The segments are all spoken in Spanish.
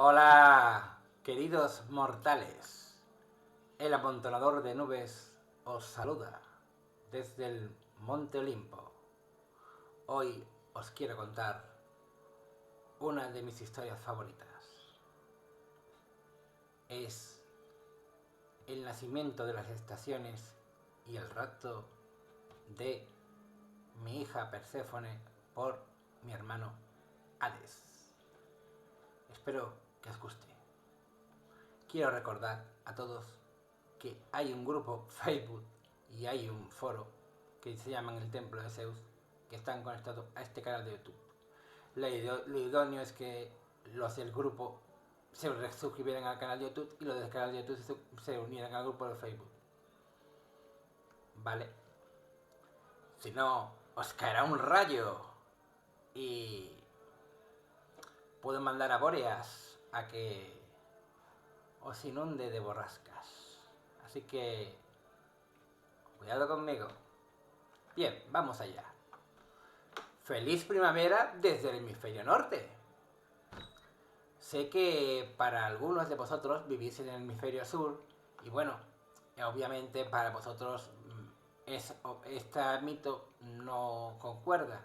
Hola, queridos mortales. El amontonador de nubes os saluda desde el Monte Olimpo. Hoy os quiero contar una de mis historias favoritas. Es el nacimiento de las estaciones y el rapto de mi hija Perséfone por mi hermano Hades. Espero que os guste. Quiero recordar a todos que hay un grupo Facebook y hay un foro que se llaman el Templo de Zeus que están conectados a este canal de YouTube. Lo idóneo es que los del grupo se suscribieran al canal de YouTube y los del canal de YouTube se unieran al grupo de Facebook. ¿Vale? Si no, os caerá un rayo y puedo mandar a Bóreas a que os inunde de borrascas. Así que cuidado conmigo. Bien, vamos allá. ¡Feliz primavera desde el hemisferio norte! Sé que para algunos de vosotros vivís en el hemisferio sur y bueno, obviamente para vosotros este mito no concuerda,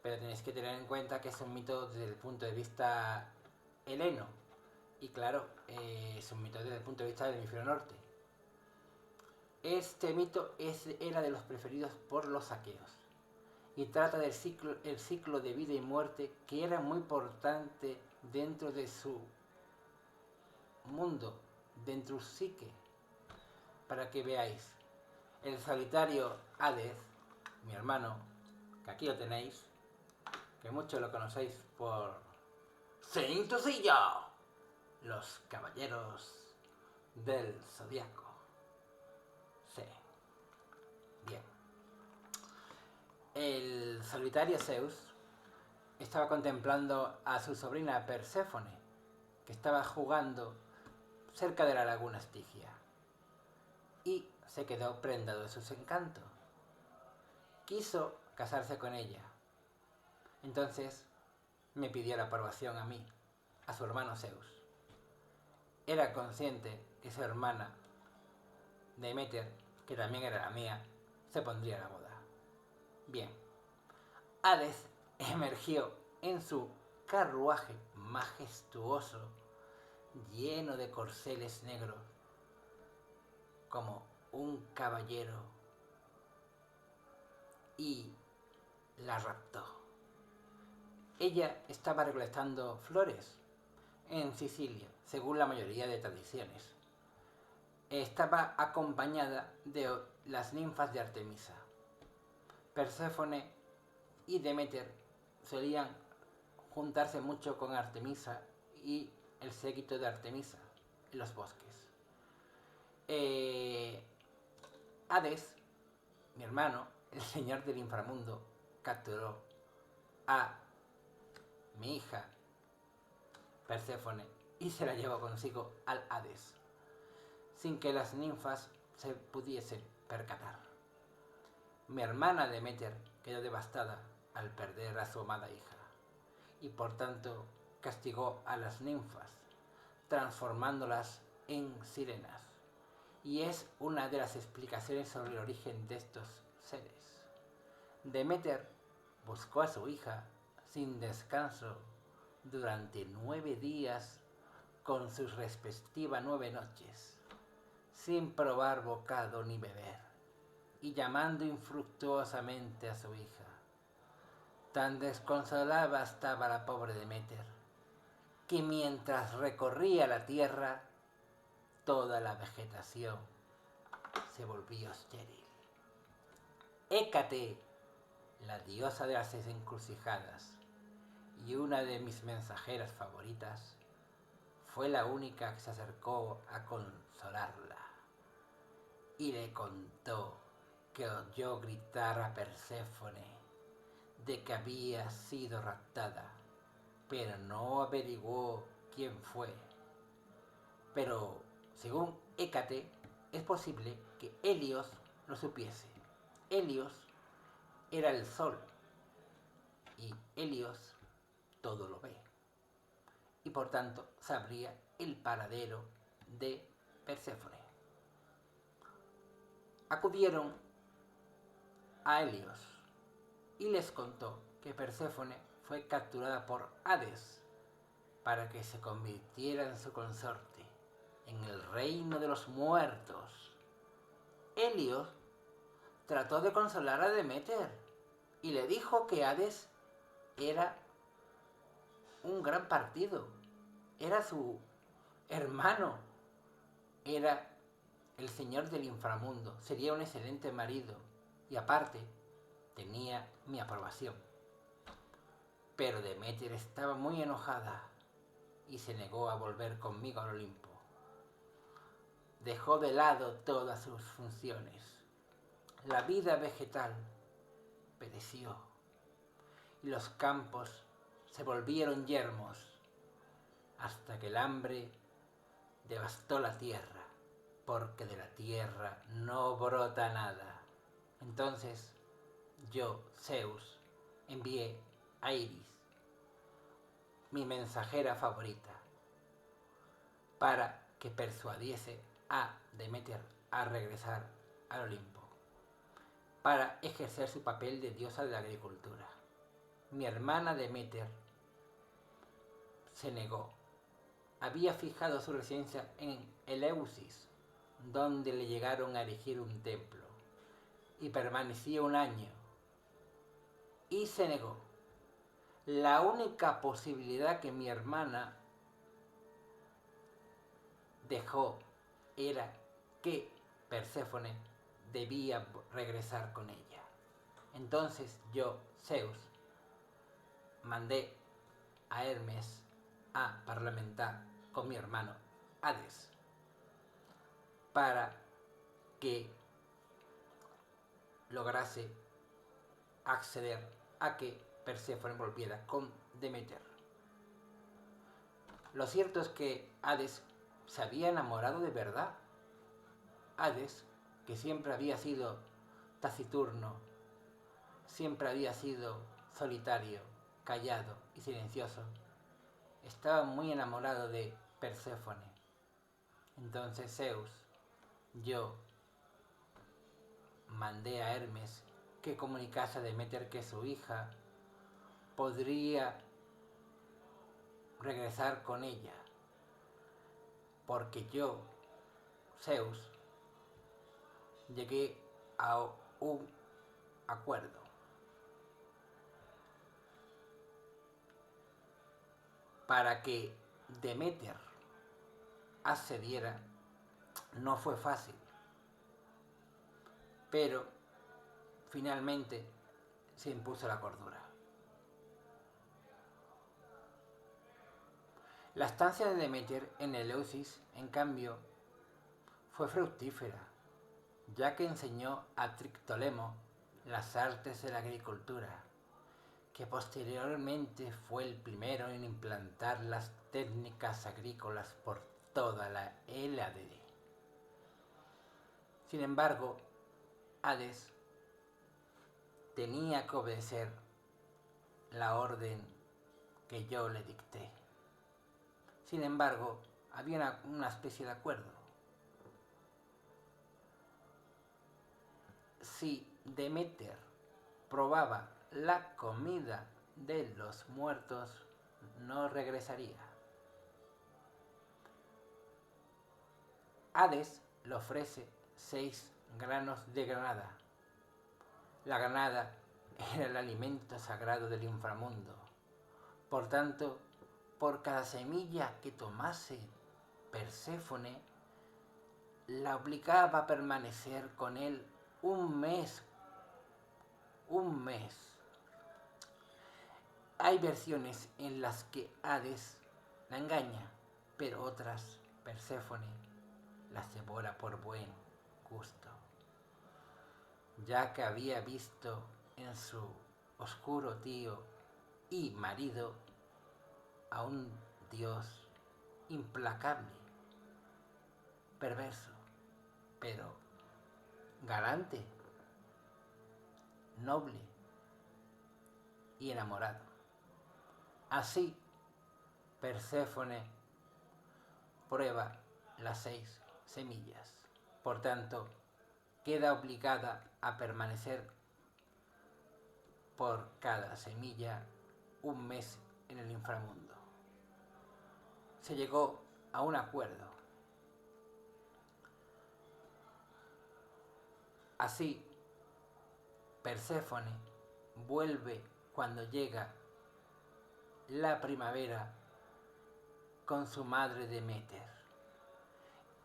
pero tenéis que tener en cuenta que es un mito desde el punto de vista heleno y claro, es un mito desde el punto de vista del hemisferio norte. Este mito era de los preferidos por los aqueos y trata del el ciclo de vida y muerte que era muy importante dentro de su mundo, dentro de su psique. Para que veáis, el solitario Hades, mi hermano, que aquí lo tenéis, que muchos lo conocéis por Saint Seiya, los caballeros del zodiaco. Sí, bien. El solitario Zeus estaba contemplando a su sobrina Perséfone, que estaba jugando cerca de la laguna Estigia, y se quedó prendado de sus encantos. Quiso casarse con ella. Entonces me pidió la aprobación a mí, a su hermano Zeus. Era consciente que su hermana, Demeter, que también era la mía, se pondría a la boda. Bien, Hades emergió en su carruaje majestuoso, lleno de corceles negros, como un caballero, y la raptó. Ella estaba recolectando flores en Sicilia, según la mayoría de tradiciones. Estaba acompañada de las ninfas de Artemisa. Perséfone y Demeter solían juntarse mucho con Artemisa y el séquito de Artemisa en los bosques. Hades, mi hermano, el señor del inframundo, capturó a mi hija Perséfone y se la llevó consigo al Hades, sin que las ninfas se pudiesen percatar. Mi hermana Demeter quedó devastada al perder a su amada hija y por tanto castigó a las ninfas, transformándolas en sirenas. Y es una de las explicaciones sobre el origen de estos seres. Demeter buscó a su hija sin descanso durante 9 días con sus respectivas 9 noches, sin probar bocado ni beber, y llamando infructuosamente a su hija. Tan desconsolada estaba la pobre Demeter, que mientras recorría la tierra, toda la vegetación se volvió estéril. Hécate, la diosa de las encrucijadas y una de mis mensajeras favoritas, fue la única que se acercó a consolarla y le contó que oyó gritar a Perséfone de que había sido raptada, pero no averiguó quién fue. Pero, según Hécate, es posible que Helios lo supiese. Helios era el sol y Helios todo lo ve. y por tanto sabría el paradero de Perséfone. Acudieron a Helios y les contó que Perséfone fue capturada por Hades para que se convirtiera en su consorte en el reino de los muertos. Helios trató de consolar a Deméter y le dijo que Hades era un gran partido, era su hermano, era el señor del inframundo, sería un excelente marido y aparte tenía mi aprobación. Pero Deméter estaba muy enojada y se negó a volver conmigo al Olimpo. Dejó de lado todas sus funciones. La vida vegetal pereció y los campos se volvieron yermos hasta que el hambre devastó la tierra, porque de la tierra no brota nada. Entonces yo, Zeus, envié a Iris, mi mensajera favorita, para que persuadiese a Deméter a regresar al Olimpo, para ejercer su papel de diosa de la agricultura. Mi hermana Deméter se negó. Había fijado su residencia en Eleusis, donde le llegaron a erigir un templo, y permanecía un año, y se negó. La única posibilidad que mi hermana dejó era que Perséfone debía regresar con ella. Entonces yo, Zeus, mandé a Hermes a parlamentar con mi hermano Hades para que lograse acceder a que Perséfone volviera con Deméter. Lo cierto es que Hades se había enamorado de verdad. Hades, que siempre había sido taciturno, siempre había sido solitario, callado y silencioso, estaba muy enamorado de Perséfone. Entonces Zeus, yo mandé a Hermes que comunicase a Deméter que su hija podría regresar con ella, porque yo, Zeus, llegué a un acuerdo para que Deméter accediera. No fue fácil, pero finalmente se impuso la cordura. La estancia de Deméter en Eleusis, en cambio, fue fructífera, ya que enseñó a Trictolemo las artes de la agricultura, que posteriormente fue el primero en implantar las técnicas agrícolas por toda la Hélade. Sin embargo, Hades tenía que obedecer la orden que yo le dicté. Sin embargo, había una especie de acuerdo. Si Deméter probaba la comida de los muertos, no regresaría. Hades le ofrece 6 granos de granada. La granada era el alimento sagrado del inframundo. Por tanto, por cada semilla que tomase Perséfone, la obligaba a permanecer con él un mes. Hay versiones en las que Hades la engaña, pero otras Perséfone las devora por buen gusto, ya que había visto en su oscuro tío y marido a un dios implacable, perverso, pero galante, noble y enamorado. Así Perséfone prueba las 6 semillas. Por tanto, queda obligada a permanecer por cada semilla un mes en el inframundo. Se llegó a un acuerdo. Así, Perséfone vuelve cuando llega la primavera con su madre Deméter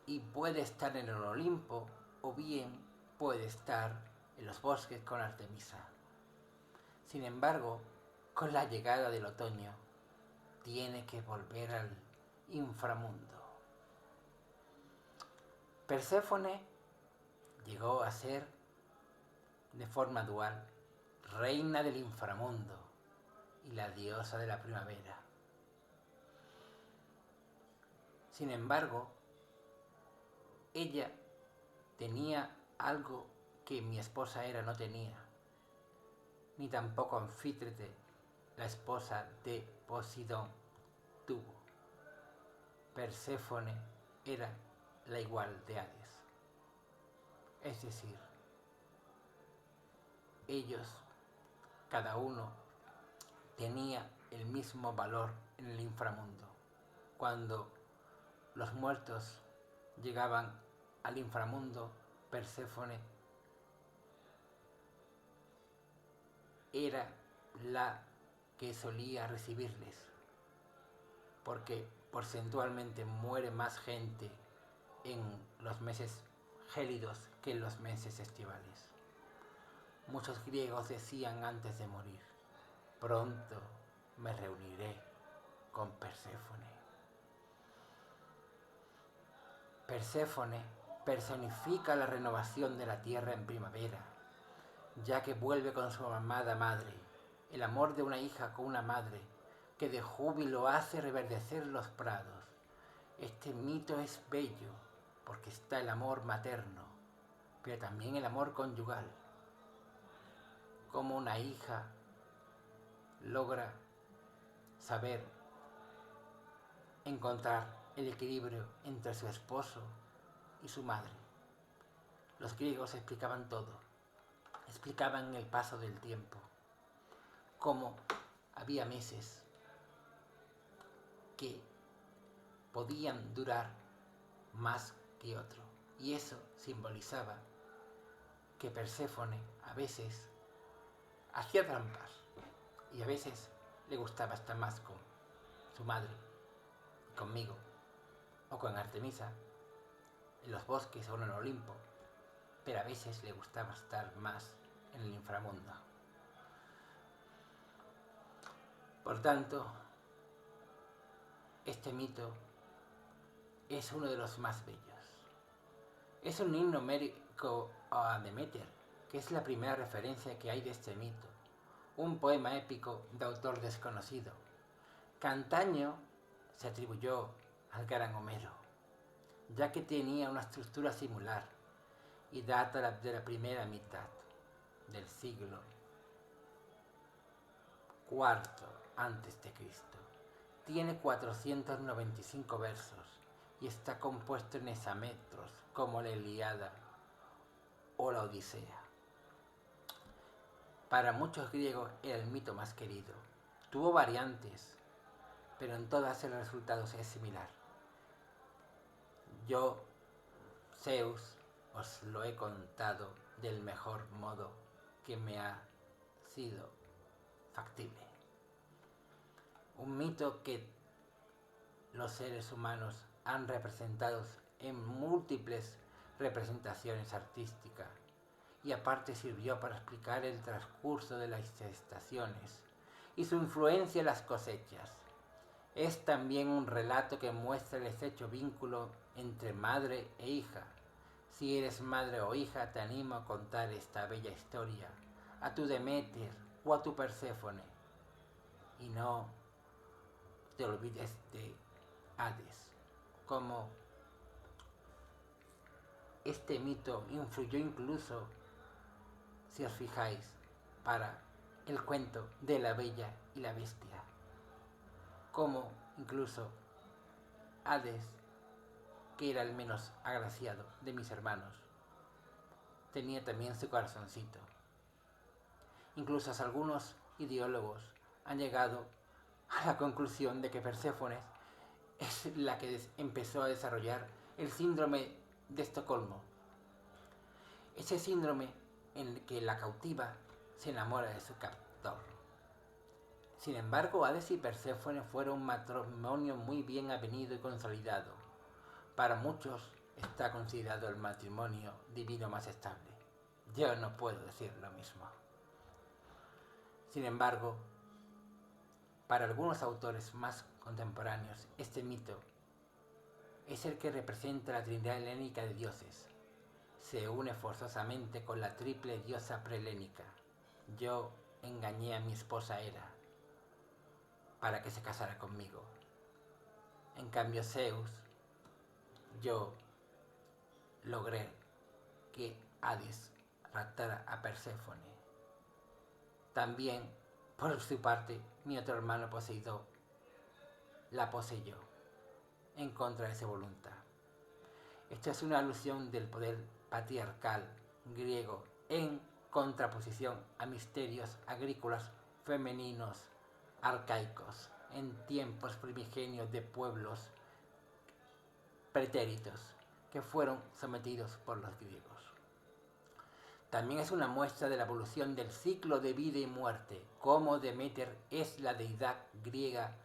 y puede estar en el Olimpo o bien puede estar en los bosques con Artemisa. Sin embargo, con la llegada del otoño, tiene que volver al inframundo. Perséfone llegó a ser, de forma dual, reina del inframundo y la diosa de la primavera. Sin embargo, ella tenía algo que mi esposa Hera no tenía, ni tampoco Anfítrite, la esposa de Posidón, tuvo. Perséfone era la igual de Hades. Es decir, ellos, cada uno, tenía el mismo valor en el inframundo. Cuando los muertos llegaban al inframundo, Perséfone era la que solía recibirles, porque porcentualmente muere más gente en los meses gélidos que en los meses estivales. Muchos griegos decían antes de morir: pronto me reuniré con Perséfone. Perséfone personifica la renovación de la tierra en primavera, ya que vuelve con su amada madre, el amor de una hija con una madre, que de júbilo hace reverdecer los prados. Este mito es bello, porque está el amor materno, pero también el amor conyugal. Como una hija logra saber encontrar el equilibrio entre su esposo y su madre. Los griegos explicaban todo, explicaban el paso del tiempo, cómo había meses que podían durar más que otro, y eso simbolizaba que Perséfone a veces hacía trampas y a veces le gustaba estar más con su madre, conmigo, o con Artemisa, en los bosques o en el Olimpo, pero a veces le gustaba estar más en el inframundo. Por tanto, este mito es uno de los más bellos. Es un himno homérico a Deméter, que es la primera referencia que hay de este mito, un poema épico de autor desconocido, que antaño se atribuyó al gran Homero, ya que tenía una estructura similar y data de la primera mitad del siglo IV a.C. Tiene 495 versos y está compuesto en hexametros como la Ilíada o la Odisea. Para muchos griegos era el mito más querido. Tuvo variantes, pero en todas el resultado es similar. Yo, Zeus, os lo he contado del mejor modo que me ha sido factible. Un mito que los seres humanos han representado en múltiples representaciones artísticas y aparte sirvió para explicar el transcurso de las estaciones y su influencia en las cosechas. Es también un relato que muestra el estrecho vínculo entre madre e hija. Si eres madre o hija, te animo a contar esta bella historia a tu Deméter o a tu Perséfone. Y no te olvides de Hades, como este mito influyó incluso, si os fijáis, para el cuento de la Bella y la Bestia. Como Incluso Hades, que era el menos agraciado de mis hermanos, tenía también su corazoncito. Incluso algunos ideólogos han llegado a la conclusión de que Perséfone es la que empezó a desarrollar el síndrome de Estocolmo. Ese síndrome en el que la cautiva se enamora de su captor. Sin embargo, Hades y Perséfone fueron un matrimonio muy bien avenido y consolidado. Para muchos está considerado el matrimonio divino más estable. Yo no puedo decir lo mismo. Sin embargo, para algunos autores más contemporáneos, este mito es el que representa la Trinidad helénica de dioses. Se une forzosamente con la triple diosa prehelénica. Yo engañé a mi esposa Hera para que se casara conmigo. En cambio, Zeus, yo logré que Hades raptara a Perséfone. También, por su parte, mi otro hermano Poseidón la poseyó en contra de su voluntad. Esto es una alusión del poder patriarcal griego en contraposición a misterios agrícolas femeninos arcaicos en tiempos primigenios de pueblos pretéritos que fueron sometidos por los griegos. También es una muestra de la evolución del ciclo de vida y muerte, cómo Deméter es la deidad griega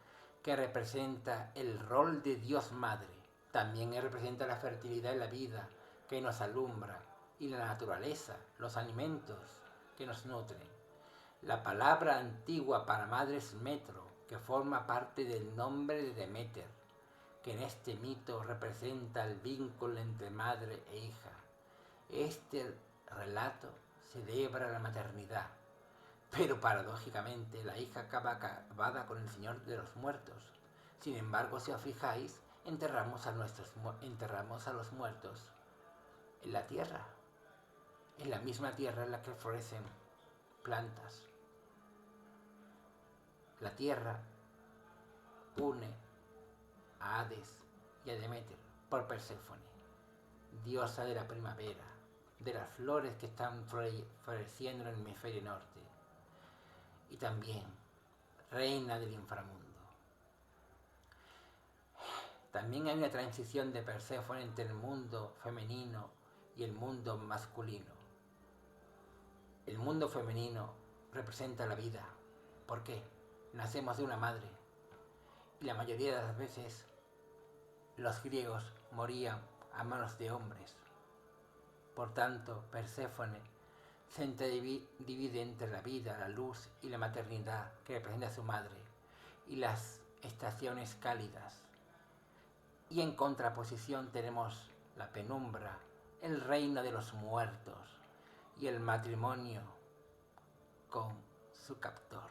que representa el rol de Dios Madre. También representa la fertilidad y la vida que nos alumbra, y la naturaleza, los alimentos que nos nutren. La palabra antigua para madre es metro, que forma parte del nombre de Deméter, que en este mito representa el vínculo entre madre e hija. Este relato celebra la maternidad, pero paradójicamente la hija acaba acabada con el Señor de los muertos. Sin embargo, si os fijáis, enterramos a los muertos en la tierra, en la misma tierra en la que florecen plantas. La tierra une a Hades y a Deméter por Perséfone, diosa de la primavera, de las flores que están floreciendo en el hemisferio norte, y también reina del inframundo. También hay una transición de Perséfone entre el mundo femenino y el mundo masculino. El mundo femenino representa la vida. ¿Por qué? Nacemos de una madre, y la mayoría de las veces los griegos morían a manos de hombres. Por tanto, Perséfone se divide entre la vida, la luz y la maternidad que representa a su madre, y las estaciones cálidas. Y en contraposición tenemos la penumbra, el reino de los muertos y el matrimonio con su captor.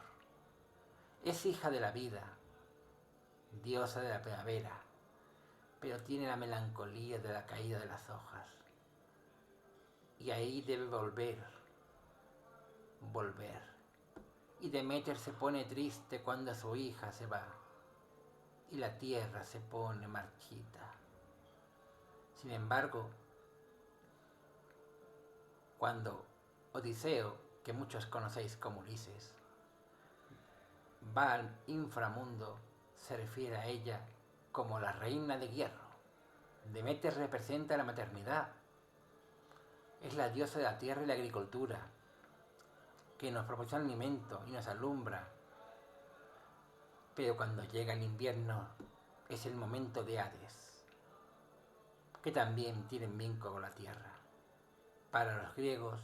Es hija de la vida, diosa de la primavera, pero tiene la melancolía de la caída de las hojas. Y ahí debe volver. Y Deméter se pone triste cuando su hija se va, y la tierra se pone marchita. Sin embargo, cuando Odiseo, que muchos conocéis como Ulises, va al inframundo, se refiere a ella como la reina de hierro. Deméter representa la maternidad. Es la diosa de la tierra y la agricultura, que nos proporciona alimento y nos alumbra. Pero cuando llega el invierno es el momento de Hades, que también tienen vínculo con la tierra. Para los griegos,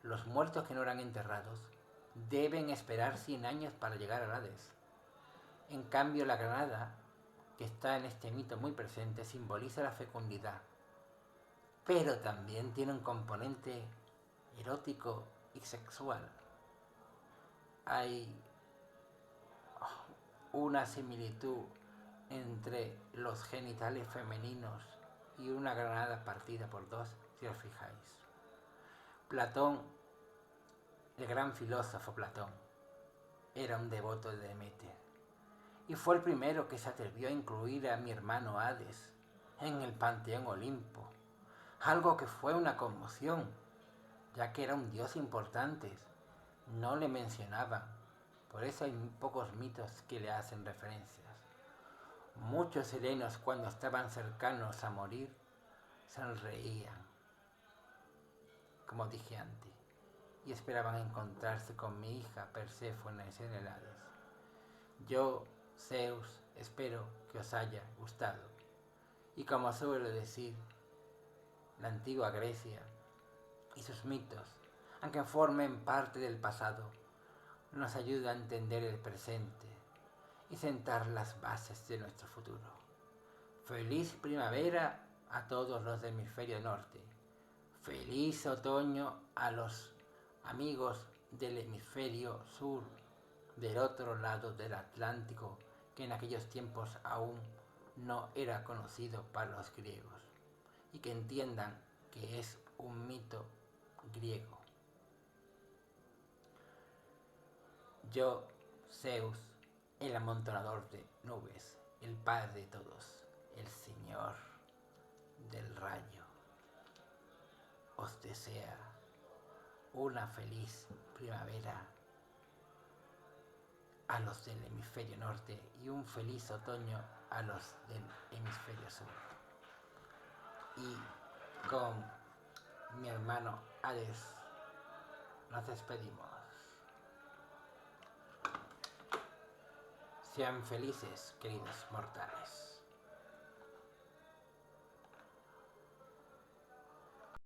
los muertos que no eran enterrados deben esperar 100 años para llegar al Hades. En cambio, la granada, que está en este mito muy presente, simboliza la fecundidad, pero también tiene un componente erótico y sexual. Hay una similitud entre los genitales femeninos y una granada partida por dos, si os fijáis. Platón, el gran filósofo Platón, era un devoto de Deméter, y fue el primero que se atrevió a incluir a mi hermano Hades en el Panteón Olimpo, algo que fue una conmoción, ya que era un dios importante. No le mencionaban, por eso hay pocos mitos que le hacen referencias. Muchos helenos, cuando estaban cercanos a morir, sonreían, como dije antes, y esperaban encontrarse con mi hija Perséfone en el Hades. Yo, Zeus, espero que os haya gustado. Y como suelo decir, la antigua Grecia y sus mitos, aunque formen parte del pasado, nos ayuda a entender el presente y sentar las bases de nuestro futuro. Feliz primavera a todos los del hemisferio norte. Feliz otoño a los amigos del hemisferio sur, del otro lado del Atlántico, que en aquellos tiempos aún no era conocido para los griegos, y que entiendan que es un mito griego. Yo, Zeus, el amontonador de nubes, el padre de todos, el señor del rayo, os desea una feliz primavera a los del hemisferio norte y un feliz otoño a los del hemisferio sur. Y con mi hermano Hades nos despedimos. Sean felices, queridos mortales.